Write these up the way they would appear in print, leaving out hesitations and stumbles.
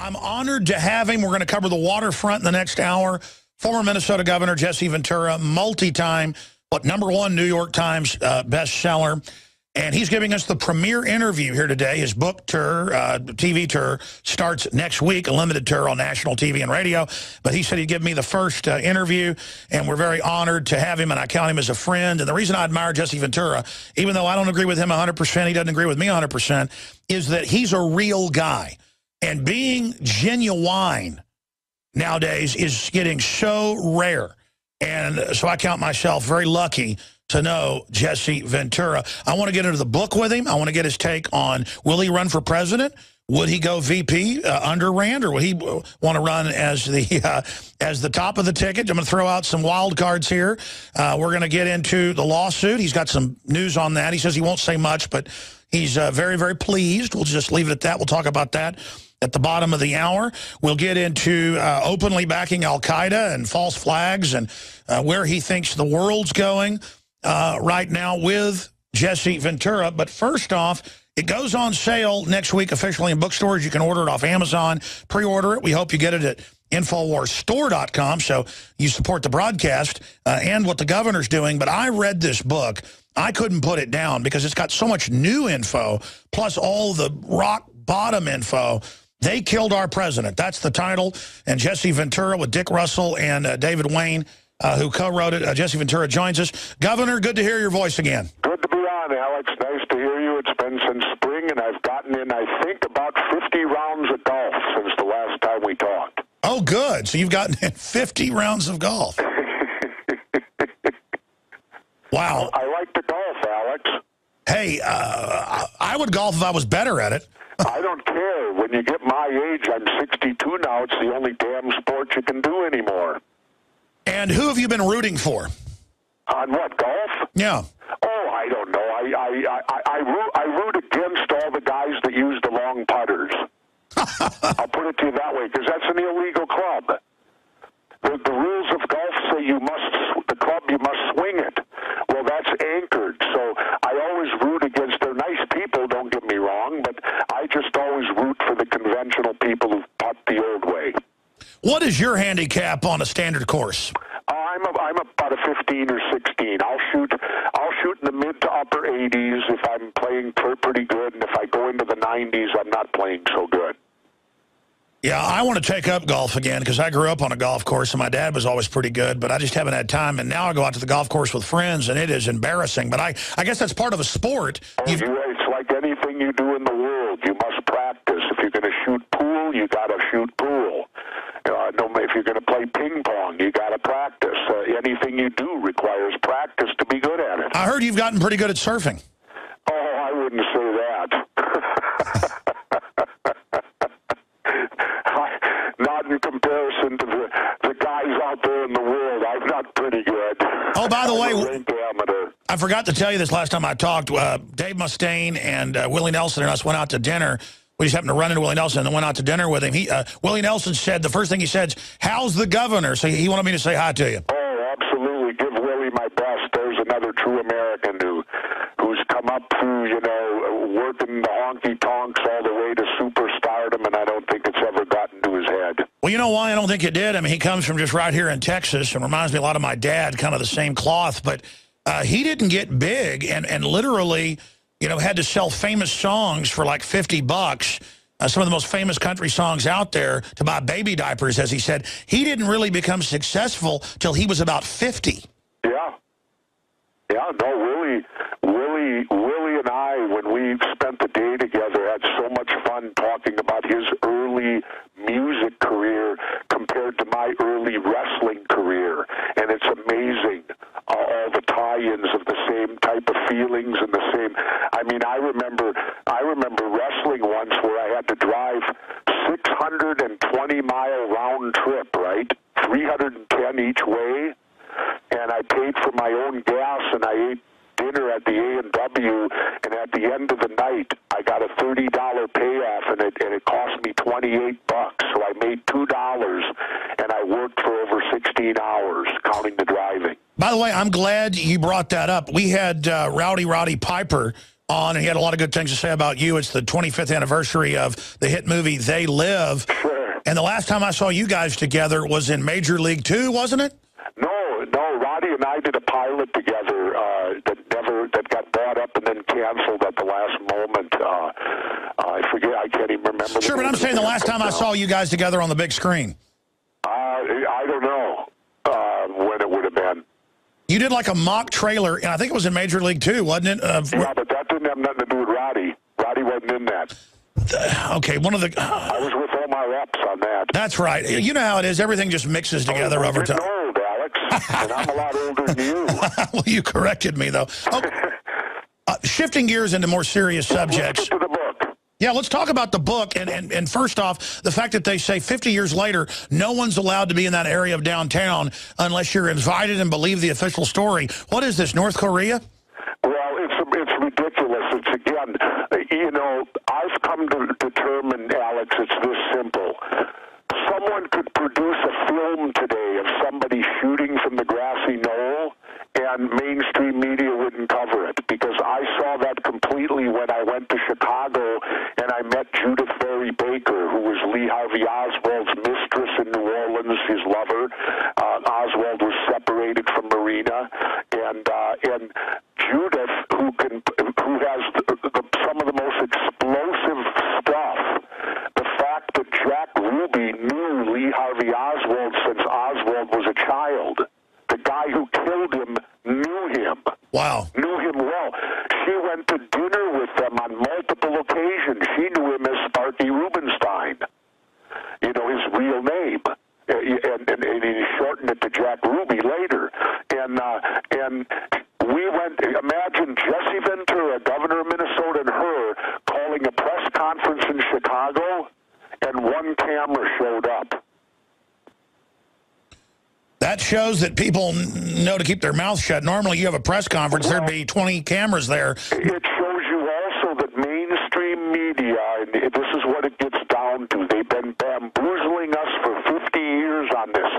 I'm honored to have him. We're going to cover the waterfront in the next hour. Former Minnesota Governor Jesse Ventura, multi-time, #1 New York Times bestseller. And he's giving us the premiere interview here today. His book tour, TV tour, starts next week, a limited tour on national TV and radio. But he said he'd give me the first interview, and we're very honored to have him, and I count him as a friend. And the reason I admire Jesse Ventura, even though I don't agree with him 100%, he doesn't agree with me 100%, is that he's a real guy. And being genuine nowadays is getting so rare. And so I count myself very lucky to know Jesse Ventura. I want to get into the book with him. I want to get his take on, will he run for president? Would he go VP under Rand, or would he want to run as the top of the ticket? I'm going to throw out some wild cards here. We're going to get into the lawsuit. He's got some news on that. He says he won't say much, but he's very, very pleased. We'll just leave it at that. We'll talk about that at the bottom of the hour. We'll get into openly backing al-Qaeda and false flags and where he thinks the world's going right now with Jesse Ventura. But first off, it goes on sale next week officially in bookstores. You can order it off Amazon, pre-order it. We hope you get it at InfoWarsStore.com, so you support the broadcast and what the governor's doing. But I read this book. I couldn't put it down because it's got so much new info, plus all the rock bottom info. They killed our president. That's the title. And Jesse Ventura with Dick Russell and David Wayne, who co-wrote it. Jesse Ventura joins us. Governor, good to hear your voice again. Good to be on, Alex. Nice to hear you. It's been since spring, and I've gotten in, I think, about 50 rounds of golf since the last time we talked. Oh, good. So you've gotten in 50 rounds of golf. Wow. I like to golf, Alex. Hey, I would golf if I was better at it. I don't care. When you get my age, I'm 62 now. It's the only damn sport you can do anymore. And who have you been rooting for? On what, golf? Yeah. Oh, I don't know. I root against all the guys that use the long putters. I'll put it to you that way, because that's an illegal club. The rules of golf say you must swing it. Well, that's anchored. So I always root against. They're nice people, don't get me wrong, but I just always root for the conventional people who putt the old way. What is your handicap on a standard course? I'm about a 15 or 16. I'll shoot in the mid to upper 80s if I'm playing pretty good, and if I go into the 90s, I'm not playing so good. Yeah, I want to take up golf again because I grew up on a golf course, and my dad was always pretty good, but I just haven't had time. And now I go out to the golf course with friends, and it is embarrassing. But I guess that's part of a sport. It's like anything you do in the world. You must practice. If you're going to shoot pool, you got to shoot pool. If you're going to play ping pong, you got to practice. Anything you do requires practice to be good at it. I heard you've gotten pretty good at surfing. Oh, I wouldn't say that. Not in comparison to the guys out there in the world. I'm not pretty good. Oh, by the way, I forgot to tell you this last time I talked. Dave Mustaine and Willie Nelson and us went out to dinner. We just happened to run into Willie Nelson and went out to dinner with him. Willie Nelson said, the first thing he said is, how's the governor? So he wanted me to say hi to you. Oh, absolutely. Give Willie my best. There's another true American who's come up through, working the honky-tonks all the way to superstardom, and I don't think it's ever gotten to his head. Well, you know why I don't think it did? I mean, he comes from just right here in Texas and reminds me a lot of my dad, kind of the same cloth, but he didn't get big and literally, had to sell famous songs for like $50. Some of the most famous country songs out there to buy baby diapers, as he said. He didn't really become successful till he was about 50. Yeah. Yeah, no, Willie and I, when we spent the day together, had so much fun talking about his early music career compared to my early wrestling career. And it's amazing, all the tie-ins of the same type of feelings and the same. I mean, I remember wrestling once where I had to drive 620-mile round trip, right? 310 each way. And I paid for my own gas, and I ate dinner at the A&W, and at the end of the night, I got a $30 payoff, and it cost me $28. So I made $2, and I worked for over 16 hours, counting the driving. By the way, I'm glad you brought that up. We had Rowdy Roddy Piper on, and he had a lot of good things to say about you. It's the 25th anniversary of the hit movie They Live. Sure. And the last time I saw you guys together was in Major League 2, wasn't it? No. Roddy and I did a pilot together that got brought up and then canceled at the last moment. I forget. I can't even remember. Sure, but I'm saying the last time I saw you guys together on the big screen. I don't know when it would have been. You did like a mock trailer, and I think it was in Major League 2, wasn't it? Yeah, but that didn't have nothing to do with Roddy. Roddy wasn't in that. Okay, one of the... I was with all my reps on that. That's right. You know how it is. Everything just mixes together over time. I'm old, Alex, and I'm a lot older than you. Well, you corrected me, though. Okay. Shifting gears into more serious subjects. Let's get to the book. Yeah, let's talk about the book. And first off, the fact that they say 50 years later, no one's allowed to be in that area of downtown unless you're invited and believe the official story. What is this, North Korea? Well, it's ridiculous. It's, again, I've come to determine, Alex, it's this simple. Someone could produce a film today of somebody shooting from the grassy knoll, and mainstream media wouldn't cover it, because I saw that completely when I went to Chicago and I met Judith Barry Baker, who was Lee Harvey Oswald's mistress in New Orleans, his lover. Oswald was separated from Marina, and Judith, who has some of the most explosive stuff. The fact that Jack Ruby knew Lee Harvey Oswald since Oswald was a child. The guy who killed him knew him. Wow. Knew him well. She went to dinner with them on multiple occasions. She knew him as Sparky Rubenstein, his real name. And he shortened it to Jack Ruby later. And we went, imagine Jesse Ventura, governor of Minnesota, and her calling a press conference in Chicago, and one camera showed up. That shows that people know to keep their mouth shut. Normally, you have a press conference, there'd be 20 cameras there. It shows you also that mainstream media, and this is what it gets down to, they've been bamboozling us for 50 years on this.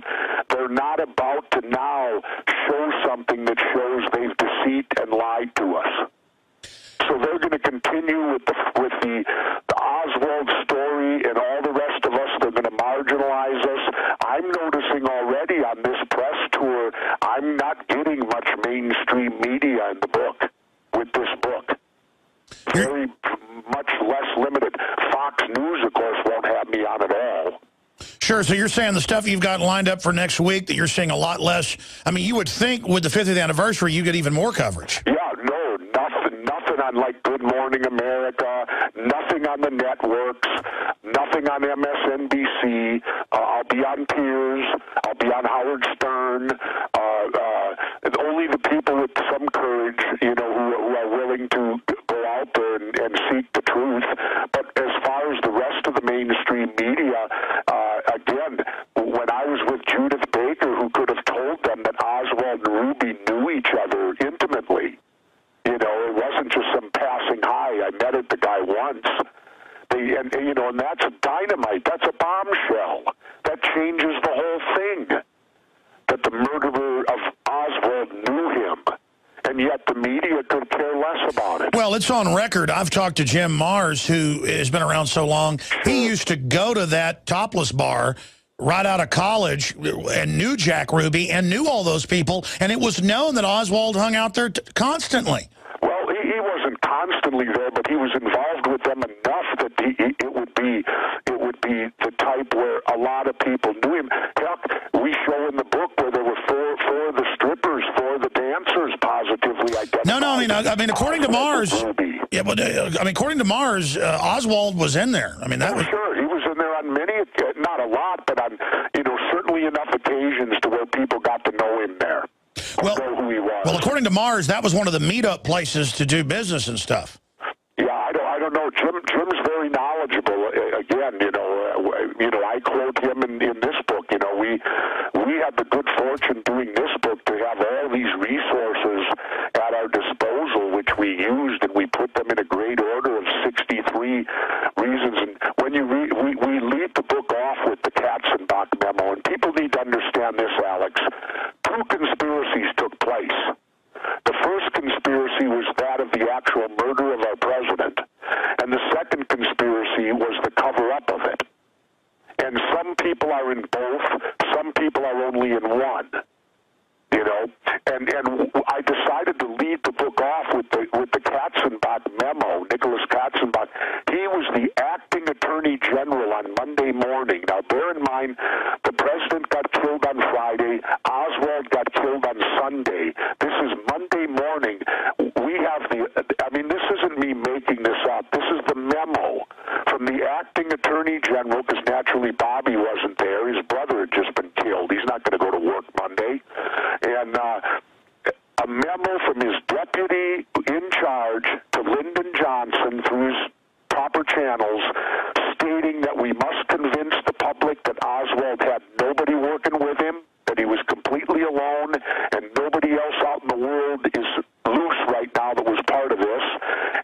They're not about to now show something that shows they've deceived and lied to us. So they're going to continue with the Oswald story and all the rest of us. They're going to marginalize us. I'm noticing already on this press tour, I'm not getting much mainstream media in the book, with this book. Very much less limited. Fox News, of course, won't have me on at all. Sure, so you're saying the stuff you've got lined up for next week that you're seeing a lot less. I mean, you would think with the 50th anniversary, you get even more coverage. Yeah, no, nothing on like Good Morning America, nothing on the networks, nothing on MSNBC. I'll be on Piers, I'll be on Howard Stern. Only the people with some courage, who are willing to go out there and seek the truth. But as far as the rest of the mainstream media, again, when I was with Judith Baker, who could have told them that Oswald and Ruby knew each other intimately, it wasn't just some passing high. I met the guy once. And that's dynamite. That's a bombshell. That changes the whole thing. That the murderer of Oswald knew him, and yet the media could care less about it. Well, it's on record. I've talked to Jim Mars, who has been around so long. He used to go to that topless bar right out of college and knew Jack Ruby and knew all those people, and it was known that Oswald hung out there constantly. Well, he wasn't constantly there, but he was involved with them enough that it would be the type where a lot of people knew him. Heck, we show in the book where there were four of the strippers, four of the dancers positively identified. No, I mean, according to Mars, yeah, but according to Mars, Oswald was in there. I mean, that was sure he was in there on many, not a lot, but on certainly enough occasions to where people got to know him there. Well, know who he was. Well, according to Mars, that was one of the meetup places to do business and stuff. Yeah, I don't know. Jim's very knowledgeable. Again, I quote him in this book. We had the good fortune doing this book to have all these resources at our disposal, which we used, and we put them in a great order of 63 reasons. And when we leave the book off with the Katzenbach memo, and people need to understand this, Alex. 2 conspiracies took place. The first conspiracy was that of the actual murder of our people are only in one. You know, and I decided to lead the book off with the Katzenbach memo. Nicholas Katzenbach, he was the acting attorney general on Monday morning. Now, bear in mind, the president got killed on Friday. Oswald got killed on Sunday. This is Monday morning. We have this isn't me making this up. This is the memo from the acting attorney general, because naturally Bobby wasn't there. His brother had just been killed. He's not going to go to work Monday. And a memo from his deputy in charge to Lyndon Johnson through his proper channels stating that we must convince the public that Oswald had nobody working with him, that he was completely alone, and nobody else out in the world is loose right now that was part of this,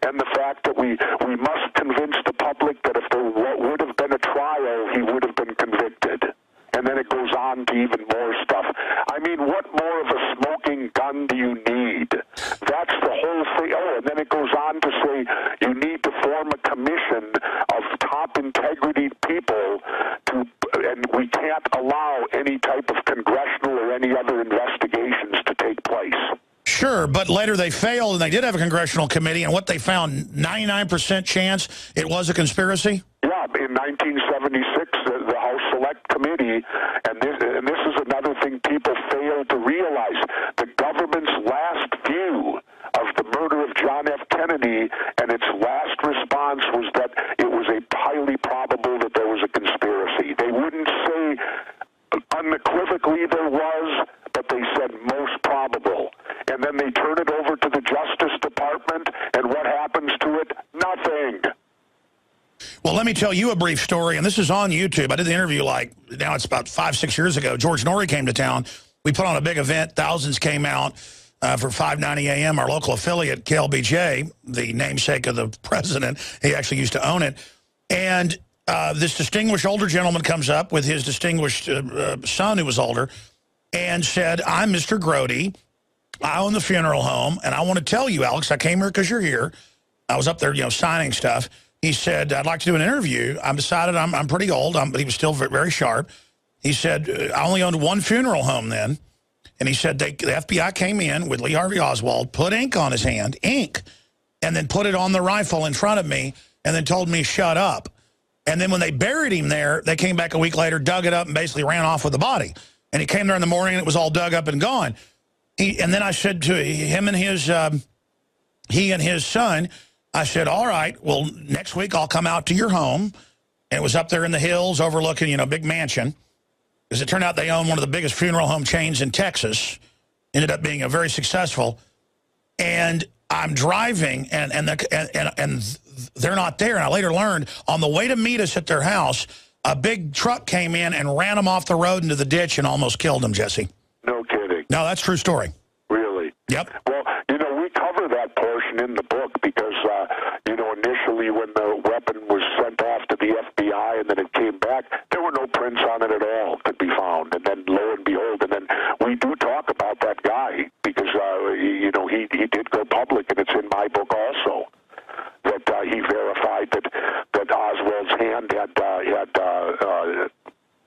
and the fact that we must convince the public that if there would have been a trial, he would have been convicted. And then it goes on to even more stuff. I mean, what more of a smoking gun do you need? That's the whole thing. Oh, and then it goes on to say you need to form a commission of top integrity people and we can't allow any type of congressional or any other investigations to take place. Sure, but later they failed, and they did have a congressional committee, and what they found, 99% chance it was a conspiracy? Yeah, in 1976, the House Select Committee, and this is another thing people fail to realize, the government's last view of the murder of John F. Kennedy, and its last response was that it was highly probable that there was a conspiracy. They wouldn't say unequivocally there was, but they said most probable. And then they turn it over to the Justice Department, and what happens to it? Nothing. Well, let me tell you a brief story, and this is on YouTube. I did the interview now it's about 5-6 years ago. George Norrie came to town. We put on a big event. Thousands came out for 5:90 a.m. Our local affiliate, KLBJ, the namesake of the president, he actually used to own it. And this distinguished older gentleman comes up with his distinguished son who was older and said, I'm Mr. Grody. I own the funeral home, and I want to tell you, Alex, I came here because you're here. I was up there, signing stuff. He said, I'd like to do an interview. I've decided I'm pretty old, but he was still very sharp. He said, I only owned one funeral home then. And he said, the FBI came in with Lee Harvey Oswald, put ink on his hand, ink, and then put it on the rifle in front of me, and then told me, shut up. And then when they buried him there, they came back a week later, dug it up, and basically ran off with the body. And he came there in the morning, and it was all dug up and gone. And then I said to him and he and his son, I said, all right, well, next week I'll come out to your home. And it was up there in the hills overlooking, big mansion. As it turned out, they own one of the biggest funeral home chains in Texas. Ended up being a very successful. And I'm driving, and they're not there. And I later learned, on the way to meet us at their house, a big truck came in and ran them off the road into the ditch and almost killed them, Jesse. No kidding. No, that's a true story. Really? Yep. Well, we cover that portion in the book because, initially when the weapon was sent off to the FBI and then it came back, there were no prints on it at all could be found. And then lo and behold, and then we do talk about that guy because, he did go public, and it's in my book also, that he verified that Oswald's hand had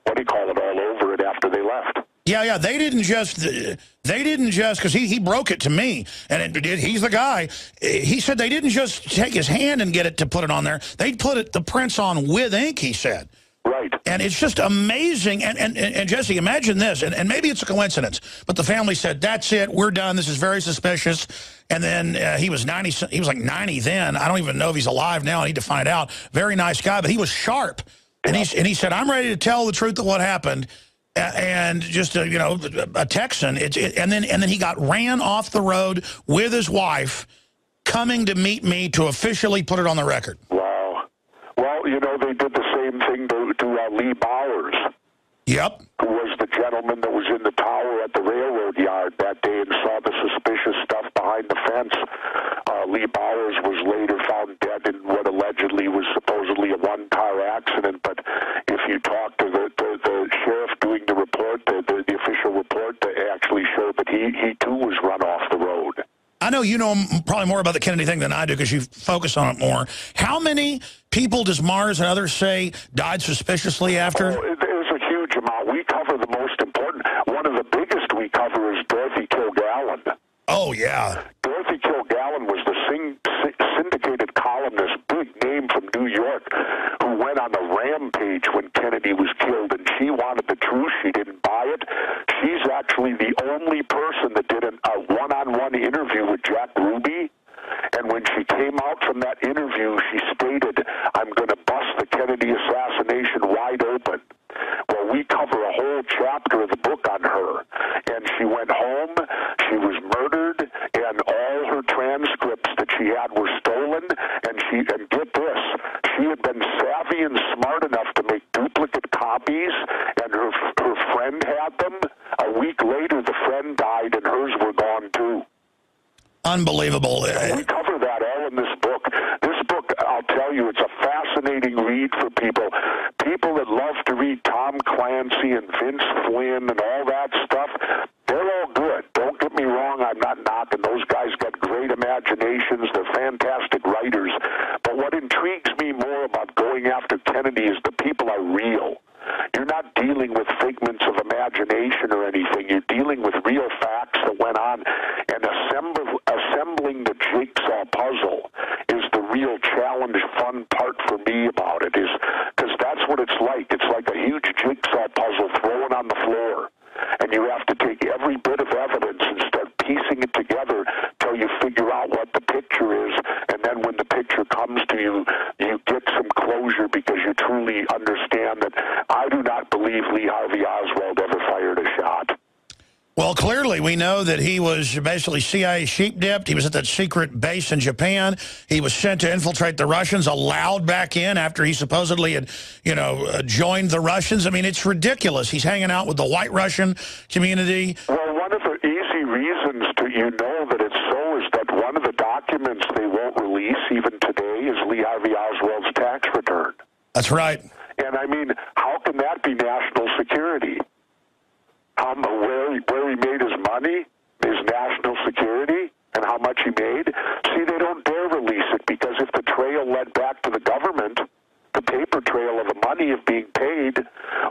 what do you call it, all over it after they left. Yeah, they didn't just, because he broke it to me, and he's the guy. He said they didn't just take his hand and get it to put it on there. They put the prints on with ink, he said. Right. And it's just amazing. And Jesse, imagine this, and maybe it's a coincidence, but the family said, that's it, we're done, this is very suspicious. And then he was 90, he was like 90 then. I don't even know if he's alive now. I need to find out. Very nice guy, but he was sharp. And he said, I'm ready to tell the truth of what happened. And just a Texan, and then he got ran off the road with his wife, coming to meet me to officially put it on the record. Wow. Well, they did the same thing to Lee Bowers. Yep. Who was the gentleman that was in the tower at the railroad yard that day and saw the suspicious stuff behind the fence. Lee Bowers was later found dead in what allegedly was supposedly a one-car accident, but if you talk to the sheriff doing the report, the official report, they actually showed that he too was run off the road. I know you know probably more about the Kennedy thing than I do because you focus on it more. How many people does Mars and others say died suspiciously after? Oh, there's a huge amount. We cover the most important Yeah. Dorothy Kilgallen was the syndicated columnist, big name from New York, who went on the rampage when Kennedy was killed, and she wanted the truth. She didn't buy it. She's actually the only person that did a one-on-one interview with Jack Ruby. And when she came out from that interview, she stated, "I'm going to bust the Kennedy assassination wide open." Well, we cover a whole chapter of the book on her. And she went home, she was murdered, and all her transcripts that she had were stolen. And get this, she had been savvy and smart enough to make duplicate copies, and her friend had them. A week later, the friend died, and hers were gone too. Unbelievable. We cover that all in this book. This book, I'll tell you, it's a fascinating read for people. People that love to read Tom Clancy and Vince Flynn and all that stuff, they're all good. Don't get me wrong, I'm not knocking. Those guys got great imaginations. They're fantastic writers. But what intrigues me more about going after Kennedy is the people are real. You're not dealing with figments of imagination or anything. You're dealing with real facts that went on. And assembling the jigsaw puzzle is the real challenge, fun part for me about it, is because that's what it's like. It's like a huge jigsaw puzzle thrown on the floor. And you have to take every bit of evidence and start piecing it together till you figure out what the picture is. And then when the picture comes to you, you get some closure because you truly understand that I do not believe Lee Harvey Oswald ever fired a shot. Well, clearly, we know that he was basically CIA sheep-dipped. He was at that secret base in Japan. He was sent to infiltrate the Russians, allowed back in after he supposedly had, joined the Russians. I mean, it's ridiculous. He's hanging out with the white Russian community. Well, one of the easy reasons know that it's so is that one of the documents they won't release even today is Lee Harvey Oswald's tax return. That's right. And, I mean, how can that be national security? Where he made his money is national security, and how much he made. See, they don't dare release it because if the trail led back to the government, the paper trail of the money of being paid,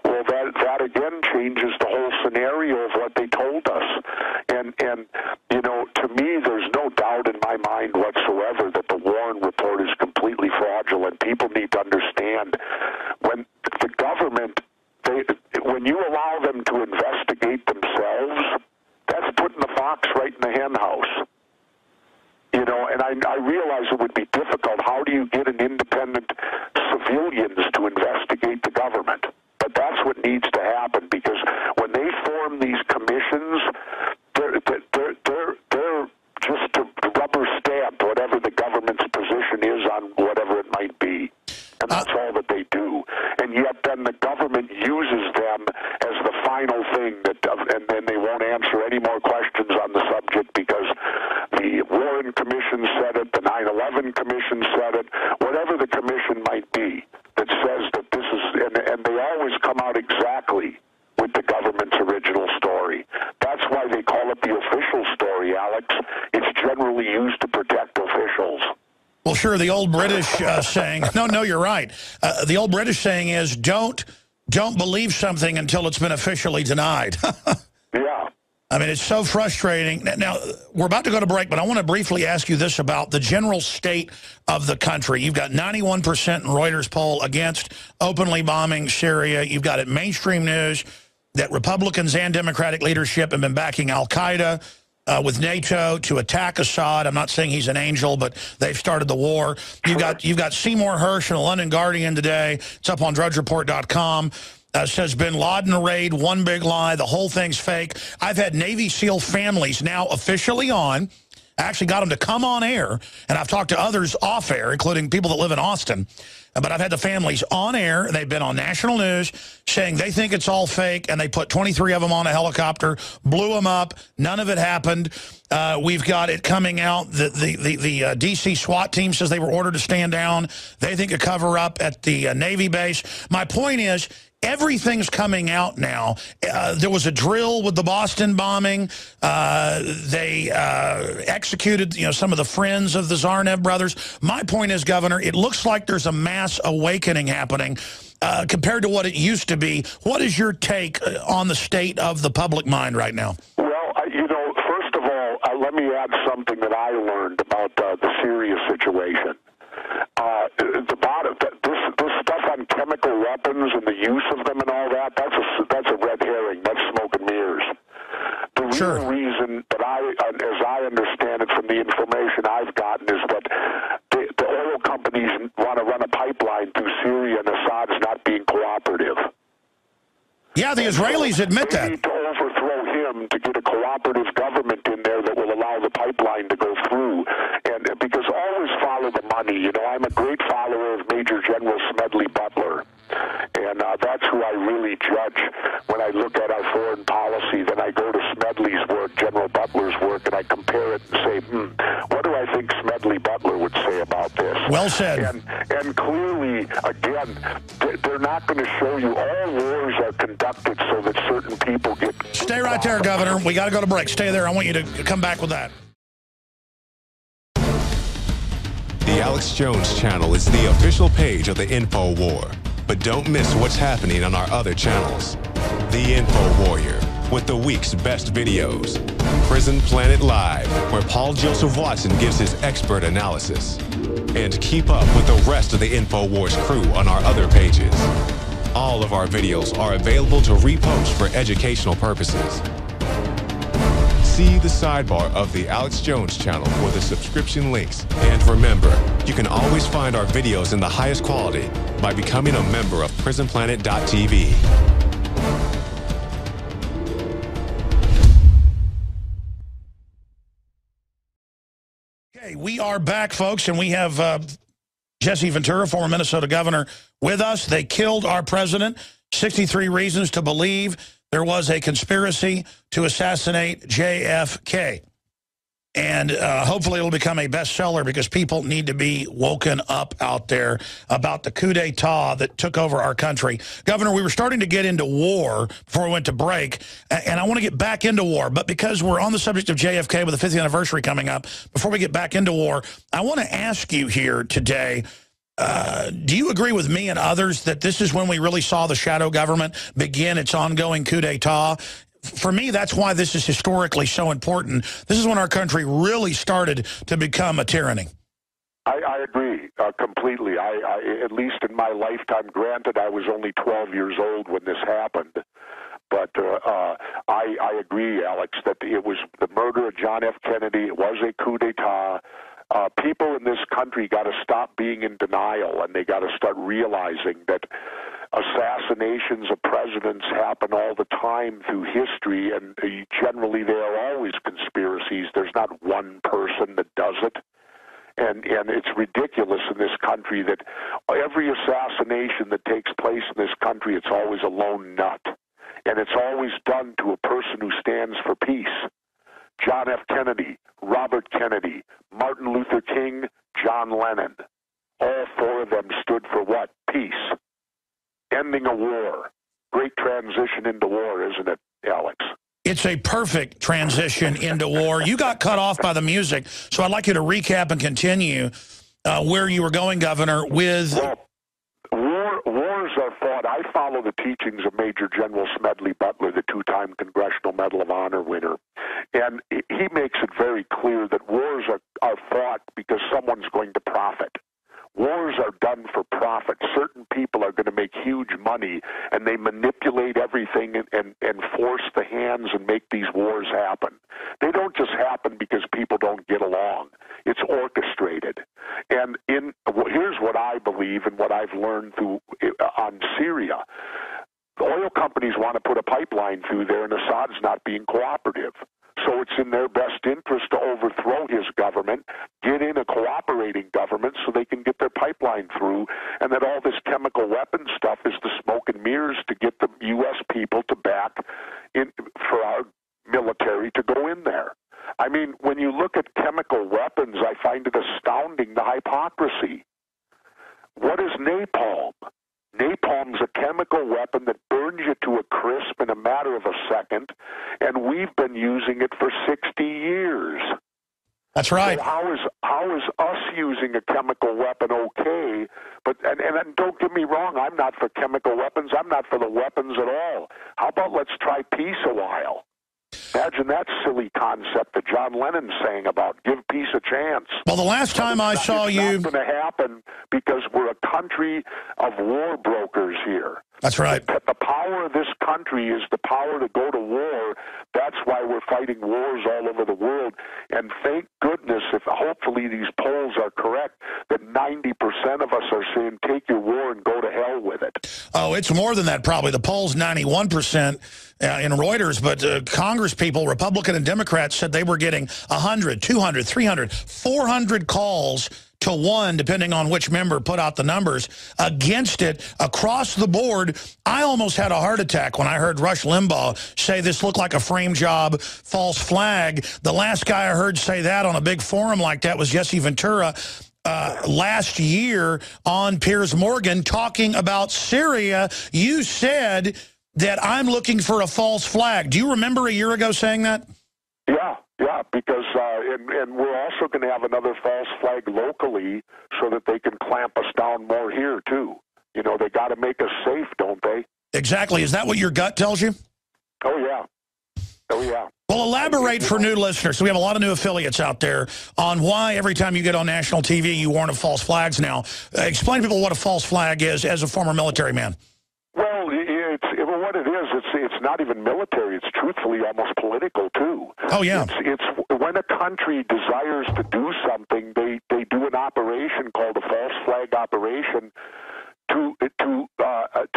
well, that again changes the whole scenario of what they told us. And to me, there's no doubt in my mind whatsoever that the Warren report is completely fraudulent. People need to understand when the government, when you allow them to investigate themselves, that's putting the fox right in the hen house. And I realize it would be difficult. How do you get an independent civilians to investigate the government? But that's what needs to happen, because when they form these commissions, they're just to rubber stamp whatever the government's position is on whatever it might be. And that's all that they do. And yet then the government uses them as the final thing, and then they won't answer any more questions on the subject because the Warren Commission said it, the 9/11 Commission said it, whatever the commission might be that says that this is, and they always come out exactly with the government's original story. That's why they call it the official story, Alex. It's generally used to protect officials. Well, sure, the old British saying, no, you're right. The old British saying is, don't believe something until it's been officially denied. Yeah. I mean, it's so frustrating. Now, we're about to go to break, but I want to briefly ask you this about the general state of the country. You've got 91% in Reuters poll against openly bombing Syria. You've got it mainstream news that Republicans and Democratic leadership have been backing al-Qaeda with NATO to attack Assad. I'm not saying he's an angel, but they've started the war. You've got Seymour Hersh in the London Guardian today. It's up on drudgereport.com. Says bin Laden raid, one big lie, the whole thing's fake. I've had Navy SEAL families now officially on. I actually got them to come on air, and I've talked to others off air, including people that live in Austin. But I've had the families on air, and they've been on national news saying they think it's all fake, and they put 23 of them on a helicopter, blew them up. None of it happened. We've got it coming out. The D.C. SWAT team says they were ordered to stand down. They think a cover-up at the Navy base. My point is, everything's coming out now. There was a drill with the Boston bombing. They executed, some of the friends of the Zarnev brothers. My point is, Governor, it looks like there's a mass awakening happening compared to what it used to be. What is your take on the state of the public mind right now? Well, first of all, let me add something that I learned about the Syria situation. This stuff on chemical weapons and the use of them and all that, that's a red herring. That's smoke and mirrors. The real reason that as I understand it from the information I've gotten, is that the oil companies want to run a pipeline through Syria, and Assad's not being cooperative. Yeah, the Israelis admit that. They need to overthrow him to get a cooperative government in there that will allow the pipeline to go through. And because always follow the money. You know, I'm a great follower of Major General Smedley Butler. And that's who I really judge when I look at our foreign policy. Then I go to Smedley's work, General Butler's work, and I compare it and say, what do I think Smedley Butler would say about this? Well said. And clearly, again, they're not going to show you all wars are conducted so that certain people get... Stay right there, Governor. We got to go to break. Stay there. I want you to come back with that. The Alex Jones channel is the official page of the Info War. But don't miss what's happening on our other channels. The Info Warrior, with the week's best videos. Prison Planet Live, where Paul Joseph Watson gives his expert analysis. And keep up with the rest of the InfoWars crew on our other pages. All of our videos are available to repost for educational purposes. See the sidebar of the Alex Jones channel for the subscription links. And remember, you can always find our videos in the highest quality by becoming a member of PrisonPlanet.tv. Okay, we are back, folks, and we have Jesse Ventura, former Minnesota governor, with us. They killed our president. 63 reasons to believe there was a conspiracy to assassinate JFK. And hopefully it'll become a bestseller, because people need to be woken up out there about the coup d'etat that took over our country. Governor, we were starting to get into war before we went to break, and I want to get back into war. But because we're on the subject of JFK with the 50th anniversary coming up, before we get back into war, I want to ask you here today, do you agree with me and others that this is when we really saw the shadow government begin its ongoing coup d'etat? For me, that's why this is historically so important. This is when our country really started to become a tyranny. I agree completely. At least in my lifetime, granted, I was only 12 years old when this happened. But I agree, Alex, that it was the murder of John F. Kennedy. It was a coup d'etat. People in this country got to stop being in denial, and they got to start realizing that assassinations of presidents happen all the time through history, and generally they are always conspiracies. There's not one person that does it. And it's ridiculous in this country that every assassination that takes place in this country, it's always a lone nut. And it's always done to a person who stands for peace. John F. Kennedy, Robert Kennedy, Martin Luther King, John Lennon. All four of them stood for what? Peace. Ending a war. Great transition into war, isn't it, Alex? It's a perfect transition into war. You got cut off by the music, so I'd like you to recap and continue where you were going, Governor, with... Well, wars are fought. I follow the teachings of Major General Smedley Butler, the two-time Congressional Medal of Honor winner. And he makes it very clear that wars are fought because someone's going to profit. Wars are done for profit. Certain people are going to make huge money, and they manipulate everything and force the hands and make these wars happen. They don't just happen because people don't get along. It's orchestrated. And here's what I believe and what I've learned on Syria. The oil companies want to put a pipeline through there, and Assad's not being cooperative. So it's in their best interest to overthrow his government, get in a cooperating government so they can get their pipeline through, and that all this chemical weapons stuff is the smoke and mirrors to get the U.S. people to back in for our military to go in there. I mean, when you look at chemical weapons, I find it astounding, the hypocrisy. What is napalm? Napalm's a chemical weapon that burns you to a crisp in a matter of a second, and we've been using it for 60 years. That's right. So how is us using a chemical weapon okay? But and don't get me wrong, I'm not for chemical weapons. I'm not for the weapons at all. How about let's try peace a while? Imagine that silly concept that John Lennon sang about, give peace a chance. Well, the last time I saw you... It's not going to happen because we're a country of war brokers here. That's right. The power of this country is the power to go to war. That's why we're fighting wars all over the world. And thank goodness, if hopefully these polls are correct, that 90% of us are saying take your war and go to hell with it. Oh, it's more than that probably. The poll's 91% in Reuters, but Congress people, Republican and Democrats, said they were getting 100, 200, 300, 400 calls to 1, depending on which member put out the numbers, against it across the board. I almost had a heart attack when I heard Rush Limbaugh say this looked like a frame job, false flag. The last guy I heard say that on a big forum like that was Jesse Ventura last year on Piers Morgan talking about Syria. You said that I'm looking for a false flag. Do you remember a year ago saying that? Yeah, because and we're also going to have another false flag locally so that they can clamp us down more here, too. You know, they got to make us safe, don't they? Exactly. Is that what your gut tells you? Oh, yeah. Oh, yeah. Well, elaborate for new listeners. So we have a lot of new affiliates out there on why every time you get on national TV, you warn of false flags now. Explain to people what a false flag is as a former military man. Well, what it is, it's not even military. It's truthfully almost political, too. Oh, yeah. It's when a country desires to do something, they do an operation called a false flag operation to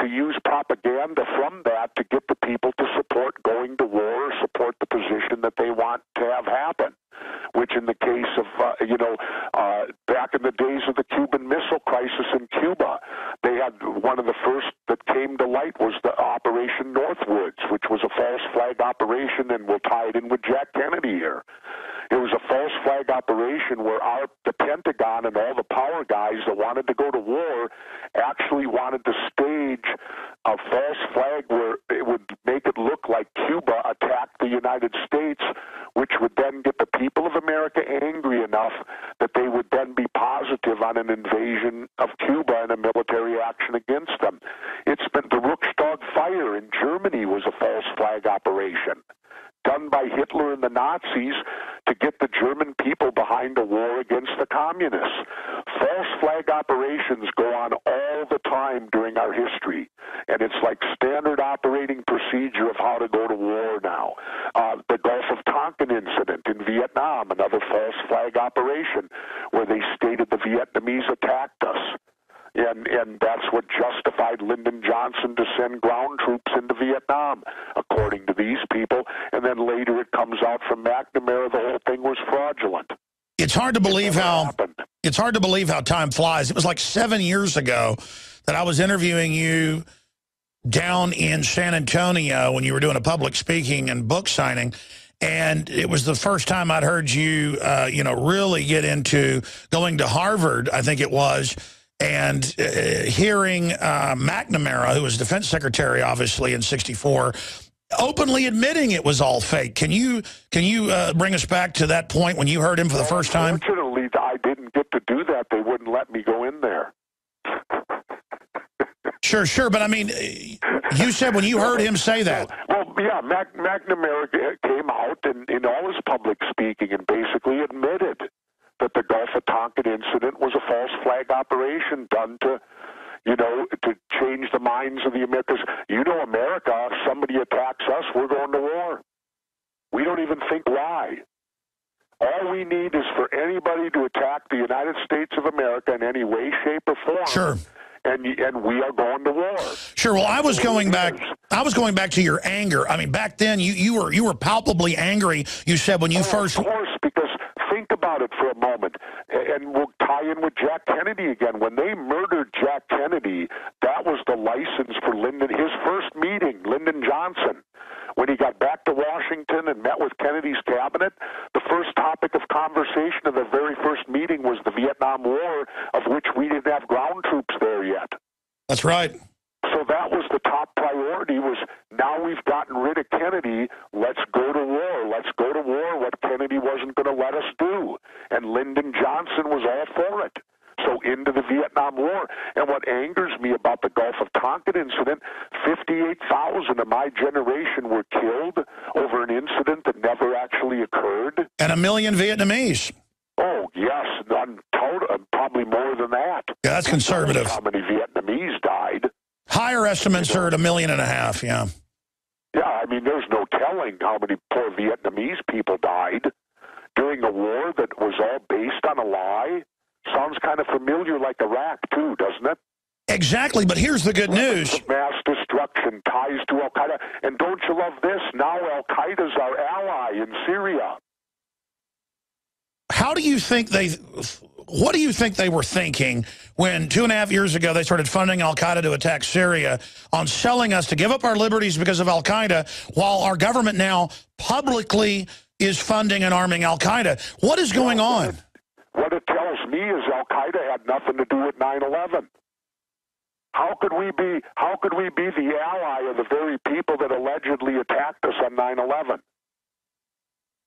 use propaganda from that to get the people to support going to war or support the position that they want to have happen. Which in the case of, back in the days of the Cuban Missile Crisis in Cuba, they had one of the first that came to light was the Operation Northwoods, which was a false flag operation, and we'll tie it in with Jack Kennedy here. It was a false flag operation where the Pentagon and all the power guys that wanted to go to war actually wanted to stage a false flag where it would make it look like Cuba attacked the United States, which would then get the people of America angry enough that they would then be positive on an invasion of Cuba and a military action against them. It's been the Reichstag fire in Germany was a false flag operation done by Hitler and the Nazis to get the German people behind a war against the communists. False flag operations go on all the time during our history, and it's like standard operating procedure of how to go to war now. The Gulf of Tonkin incident in Vietnam, another false flag operation where they stated the Vietnamese attacked us. And that's what justified Lyndon Johnson to send ground troops into Vietnam, according to these people. And then later it comes out from McNamara the whole thing was fraudulent. It's hard to believe how time flies. It was like 7 years ago that I was interviewing you down in San Antonio when you were doing a public speaking and book signing. And it was the first time I'd heard you, really get into going to Harvard, I think it was, and hearing McNamara, who was defense secretary, obviously, in '64, openly admitting it was all fake. Can you bring us back to that point when you heard him for the first time? Unfortunately, I didn't get to do that. They wouldn't let me go in there. Sure. But, I mean, you said when you heard him say that. Well, yeah, McNamara came out in all his public speaking and basically admitted that the Gulf of Tonkin incident was a false flag operation done to change the minds of the Americans. America, if somebody attacks us, we're going to war. We don't even think why. All we need is for anybody to attack the United States of America in any way, shape, or form. Sure. And we are going to war. Sure. Well, I was going back to your anger. I mean, back then you were palpably angry. You said when you first. Of course, because think about it for a moment, and we'll tie in with Jack Kennedy again. When they murdered Jack Kennedy, that was the license for his first meeting, Lyndon Johnson. When he got back to Washington and met with Kennedy's cabinet, the first topic of conversation of the very first meeting was the Vietnam War, of which we didn't have ground troops there yet. That's right. So that was the top priority, was now we've gotten rid of Kennedy, let's go to war. Let's go to war, what Kennedy wasn't going to let us do. And Lyndon Johnson was all for it. So into the Vietnam War. And what angers me about the Gulf of Tonkin incident, 58,000 of my generation were killed over an incident that never actually occurred. And 1 million Vietnamese. Oh, yes, probably more than that. Yeah, that's conservative. How many Vietnamese died? Higher estimates are at 1.5 million, yeah. Yeah, I mean, there's no telling how many poor Vietnamese people died during a war that was all based on a lie. Sounds kind of familiar like Iraq, too, doesn't it? Exactly, but here's the good news. Mass destruction, ties to Al-Qaeda. And don't you love this? Now Al-Qaeda's our ally in Syria. What do you think they were thinking when 2.5 years ago they started funding Al-Qaeda to attack Syria on selling us to give up our liberties because of Al-Qaeda, while our government now publicly is funding and arming Al-Qaeda? What is going on? What it tells me is Al-Qaeda had nothing to do with 9/11. How could we be the ally of the very people that allegedly attacked us on 9/11?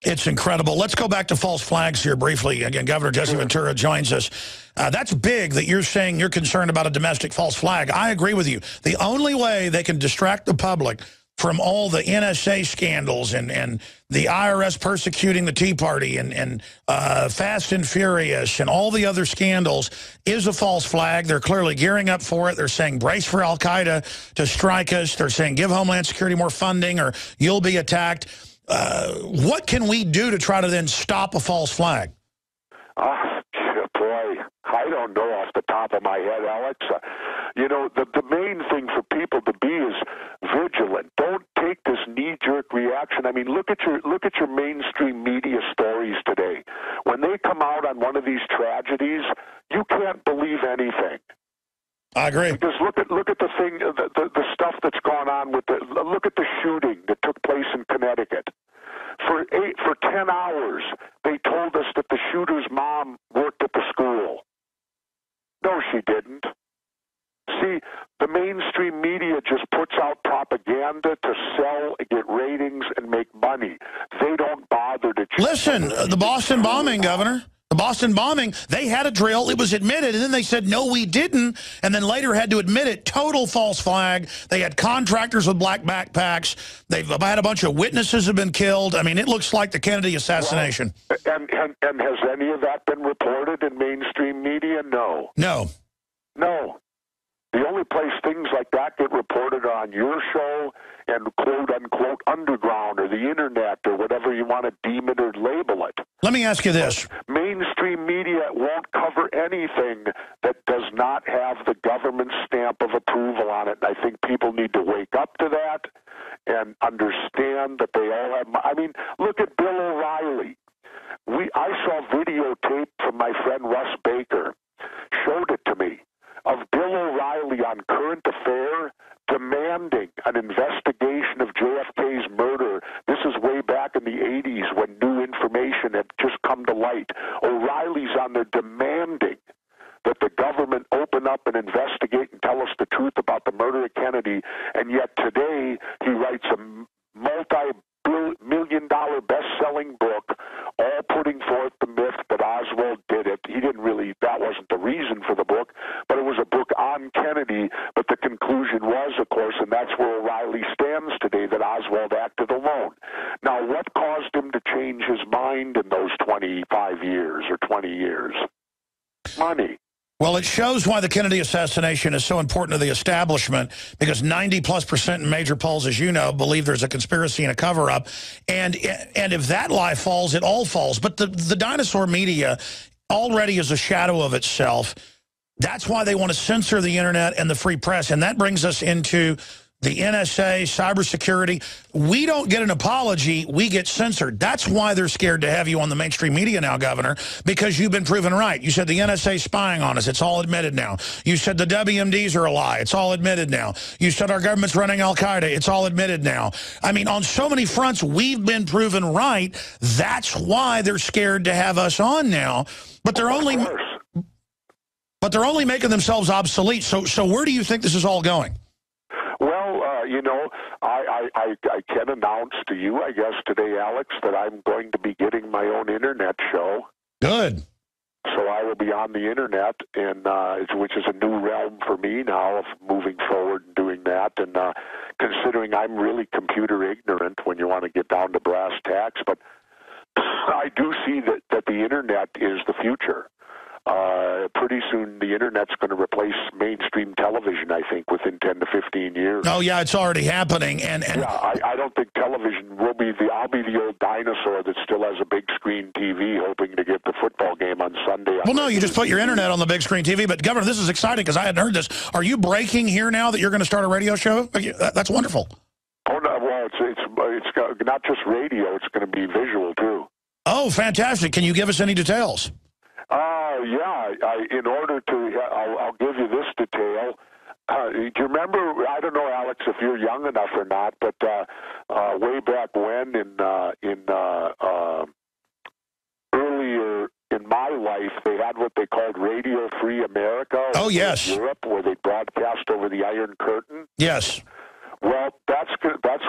It's incredible. Let's go back to false flags here briefly. Again, Governor Jesse Ventura joins us. That's big that you're saying you're concerned about a domestic false flag. I agree with you. The only way they can distract the public from all the NSA scandals and the IRS persecuting the Tea Party and Fast and Furious and all the other scandals is a false flag. They're clearly gearing up for it. They're saying brace for Al-Qaeda to strike us. They're saying give Homeland Security more funding or you'll be attacked. What can we do to try to then stop a false flag? Boy, I don't know off the top of my head, Alex. The main thing for people to be is vigilant. Don't take this knee-jerk reaction. I mean, look at your mainstream media stories today. When they come out on one of these tragedies, you can't believe anything. I agree. Because look at the thing, the stuff that's gone on with look at the shooting that took place in Connecticut. For 10 hours, they told us that the shooter's mom worked at the school. No, she didn't. See, the mainstream media just puts out propaganda to sell, get ratings, and make money. They don't bother to... Listen, the Boston bombing, Governor. The Boston bombing, they had a drill, it was admitted, and then they said, no, we didn't, and then later had to admit it. Total false flag. They had contractors with black backpacks. They've had a bunch of witnesses have been killed. I mean, it looks like the Kennedy assassination. Well, and has any of that been reported in mainstream media? No. No. No. The only place things like that get reported are on your show and quote-unquote underground or the internet or whatever you want to deem it or label it. Let me ask you this. Mainstream media won't cover anything that does not have the government stamp of approval on it. And I think people need to wake up to that and understand that they all have... I mean, look at Bill O'Reilly. I saw videotape from my friend Russ Baker, showed it to me, of Bill O'Reilly on Current Affair demanding an investigation of JFK's murder. This is way back in the 80s when new information had just come to light. O'Reilly's on there demanding that the government open up and investigate and tell us the truth about the murder of Kennedy, and yet today he writes a multi-million-dollar best-selling book, all putting forth the myth that Oswald did it. He didn't really, that wasn't the reason for the book, but it was a book on Kennedy, but the conclusion was, of course, and that's where O'Reilly stands today, that Oswald acted alone. Now, what caused him to change his mind in those 25 years or 20 years? Money. Well, it shows why the Kennedy assassination is so important to the establishment, because 90+% in major polls, as you know, believe there's a conspiracy and a cover-up. And if that lie falls, it all falls. But the dinosaur media already is a shadow of itself. That's why they want to censor the internet and the free press. And that brings us into the NSA, cybersecurity. We don't get an apology, we get censored. That's why they're scared to have you on the mainstream media now, Governor, because you've been proven right. You said the NSA spying on us. It's all admitted now. You said the WMDs are a lie. It's all admitted now. You said our government's running Al-Qaeda. It's all admitted now. I mean, on so many fronts, we've been proven right. That's why they're scared to have us on now. But they're only making themselves obsolete. So where do you think this is all going? I can announce to you, I guess, today, Alex, that I'm going to be getting my own internet show. Good. So I will be on the internet, and which is a new realm for me now of moving forward and doing that. And considering I'm really computer ignorant when you want to get down to brass tacks, but I do see that the internet is the future. Pretty soon the internet's going to replace mainstream television, I think, within 10 to 15 years. Oh, yeah, it's already happening. And yeah, I don't think television will be I'll be the old dinosaur that still has a big screen TV hoping to get the football game on Sunday. Well, no, you just put your internet on the big screen TV. But, Governor, this is exciting because I hadn't heard this. Are you breaking here now that you're going to start a radio show? That's wonderful. Oh, no, well, it's not just radio. It's going to be visual, too. Oh, fantastic. Can you give us any details? Yeah, in order to, I'll give you this detail. Do you remember, I don't know, Alex, if you're young enough or not, but way back when earlier in my life, they had what they called Radio Free America. Oh, yes. In Europe, where they broadcast over the Iron Curtain. Yes. Well, that's